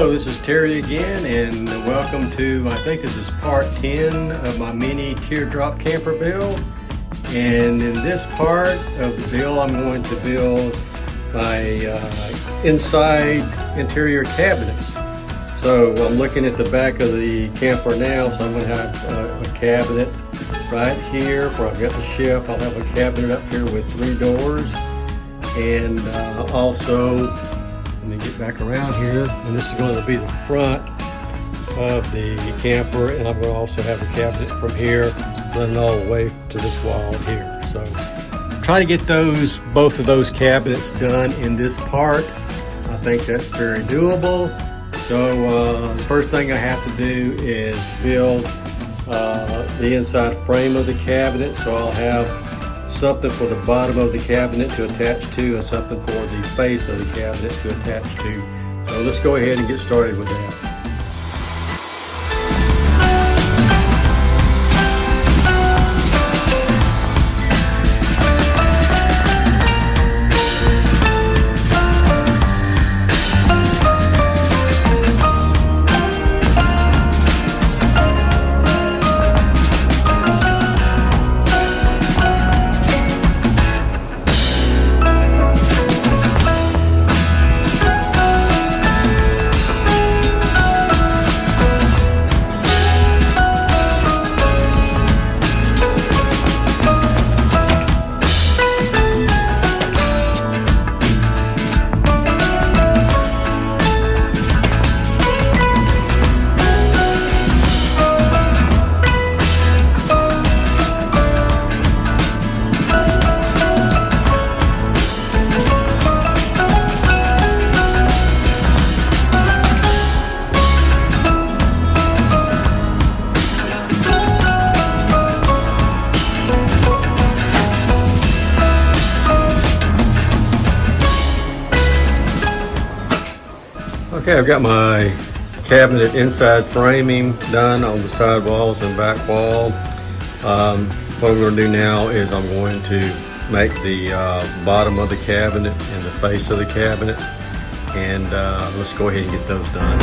Hello, this is Terry again, and welcome to, I think this is part 10 of my mini teardrop camper build. And in this part of the build, I'm going to build my inside interior cabinets. So I'm looking at the back of the camper now, so I'm going to have a cabinet right here where I've got the shelf. I'll have a cabinet up here with 3 doors, and also, let me get back around here, and this is going to be the front of the camper, and I'm going to also have a cabinet from here running all the way to this wall here. So try to get both of those cabinets done in this part. I think that's very doable. So the first thing I have to do is build the inside frame of the cabinet. So I'll have something for the bottom of the cabinet to attach to and something for the face of the cabinet to attach to. So let's go ahead and get started with that. Okay, I've got my cabinet inside framing done on the side walls and back wall. What I'm going to do now is I'm going to make the bottom of the cabinet and the face of the cabinet, and let's go ahead and get those done.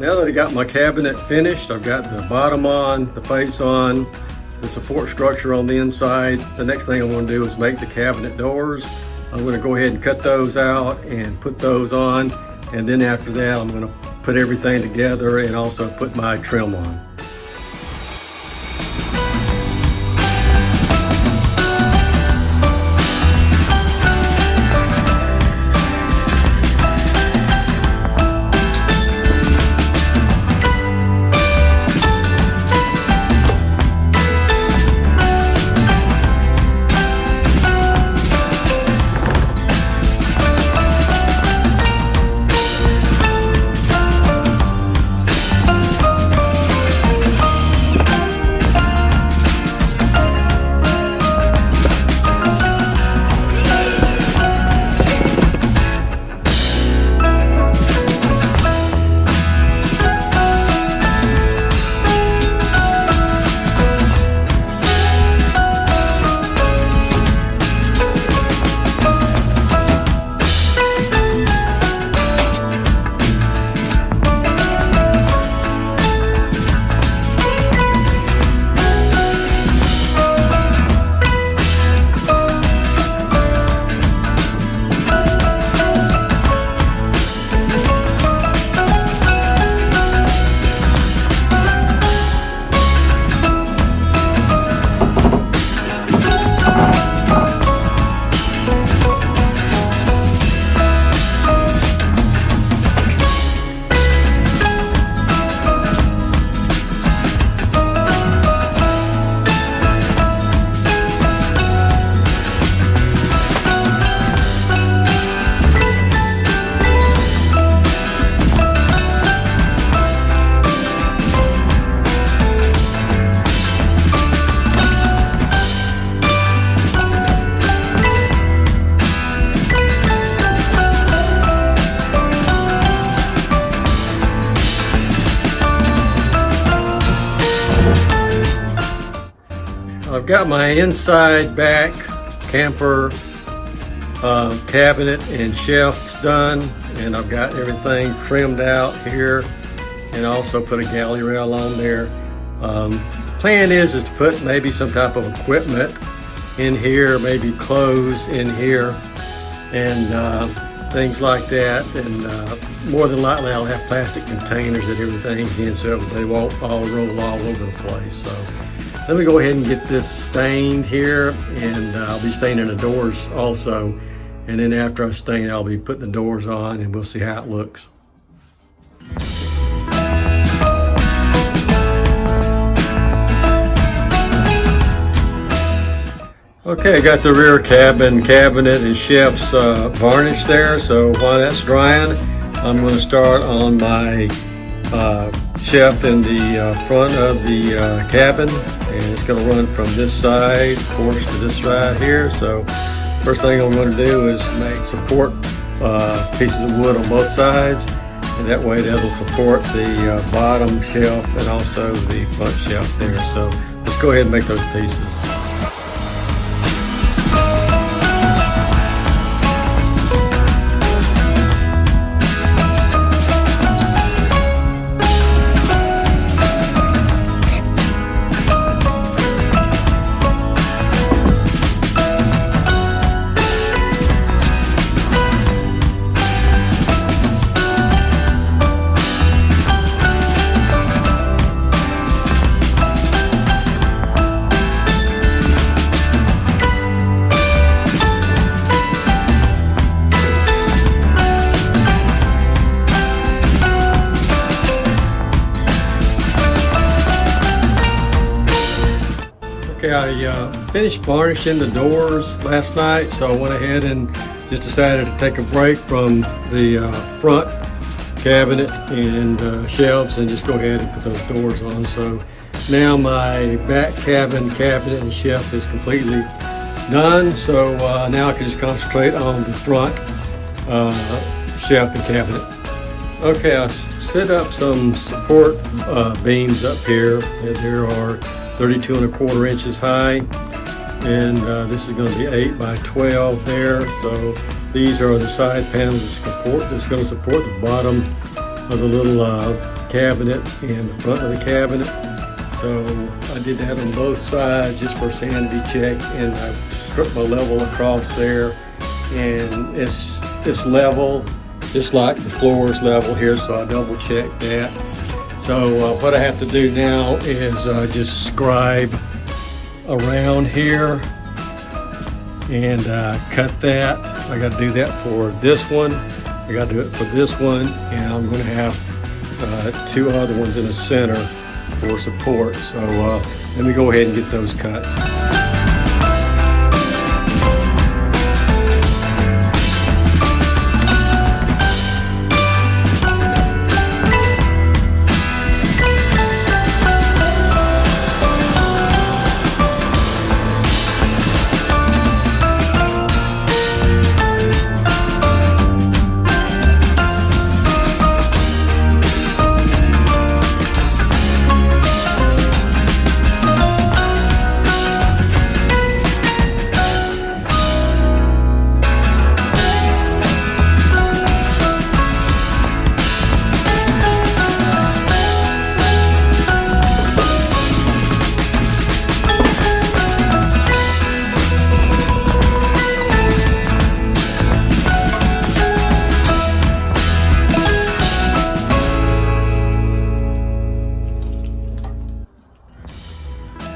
Now that I got my cabinet finished, I've got the bottom on, the face on, the support structure on the inside. The next thing I'm going to do is make the cabinet doors. I'm going to go ahead and cut those out and put those on, and then after that I'm going to put everything together and also put my trim on. got my inside back camper cabinet and shelves done, and I've got everything trimmed out here, and also put a galley rail on there. The plan is to put maybe some type of equipment in here, maybe clothes in here, and things like that. And more than likely I'll have plastic containers that everything's in, so they won't all roll all over the place. So let me go ahead and get this stained here, and I'll be staining the doors also. And then after I stain, I'll be putting the doors on, and we'll see how it looks. Okay, I got the rear cabinet and shelves varnished there. So while that's drying, I'm going to start on my shelf in the front of the cabin, and it's going to run from this side, of course, to this side here. So first thing I'm going to do is make support pieces of wood on both sides, and that way that'll support the bottom shelf and also the front shelf there. So let's go ahead and make those pieces. Okay, I finished varnishing the doors last night, so I went ahead and just decided to take a break from the front cabinet and shelves and just go ahead and put those doors on. So now my back cabinet and shelf is completely done, so now I can just concentrate on the front shelf and cabinet. Okay, I set up some support beams up here, and there are 32 1/4 inches high, and this is going to be 8 by 12 there. So these are the side panels that's going to support the bottom of the little cabinet and the front of the cabinet. So I did that on both sides just for sanity check, and I struck my level across there, and it's level just like the floor is level here, so I double checked that. So what I have to do now is just scribe around here and cut that. I got to do that for this one. I got to do it for this one, and I'm going to have 2 other ones in the center for support. So let me go ahead and get those cut.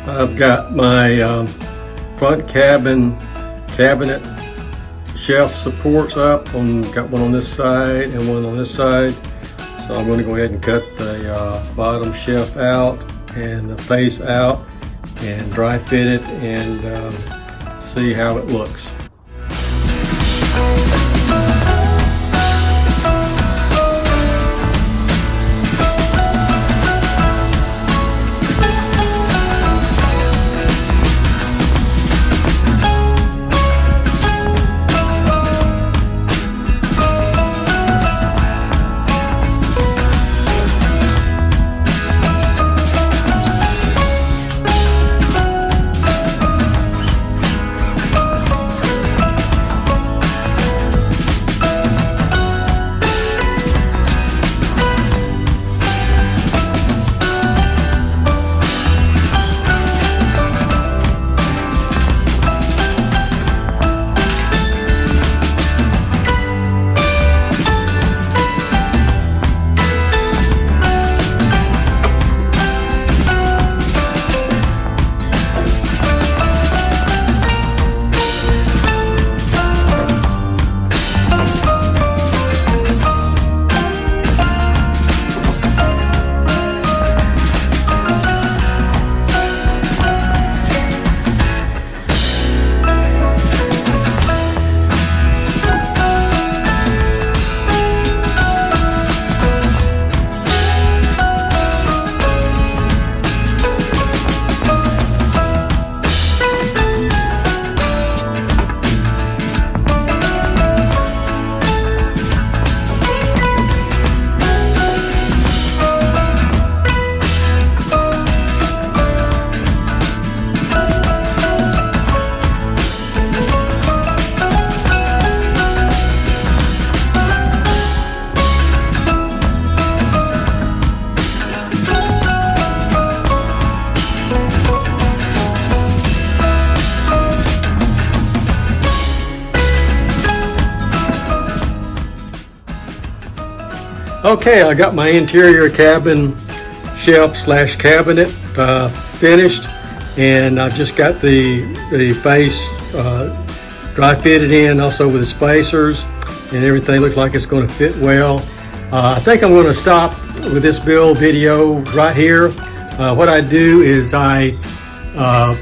I've got my front cabinet shelf supports up. Got one on this side and one on this side. So I'm going to go ahead and cut the bottom shelf out and the face out and dry fit it and see how it looks. Okay, I got my interior cabin shelf slash cabinet finished, and I've just got the face dry fitted in, also with the spacers, and everything looks like it's going to fit well. I think I'm going to stop with this build video right here. What I do is I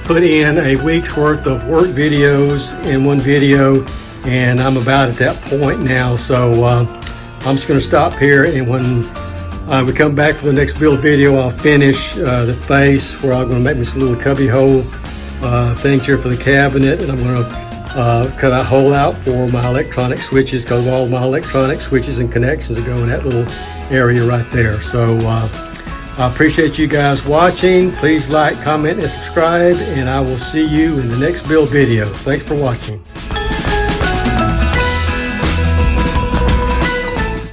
put in a week's worth of work videos in one video, and I'm about at that point now, so I'm just going to stop here, and when we come back for the next build video, I'll finish the face, where I'm going to make me some little cubby hole things here for the cabinet, and I'm going to cut a hole out for my electronic switches, because all my electronic switches and connections will go in that little area right there. So I appreciate you guys watching. Please like, comment, and subscribe, and I will see you in the next build video. Thanks for watching.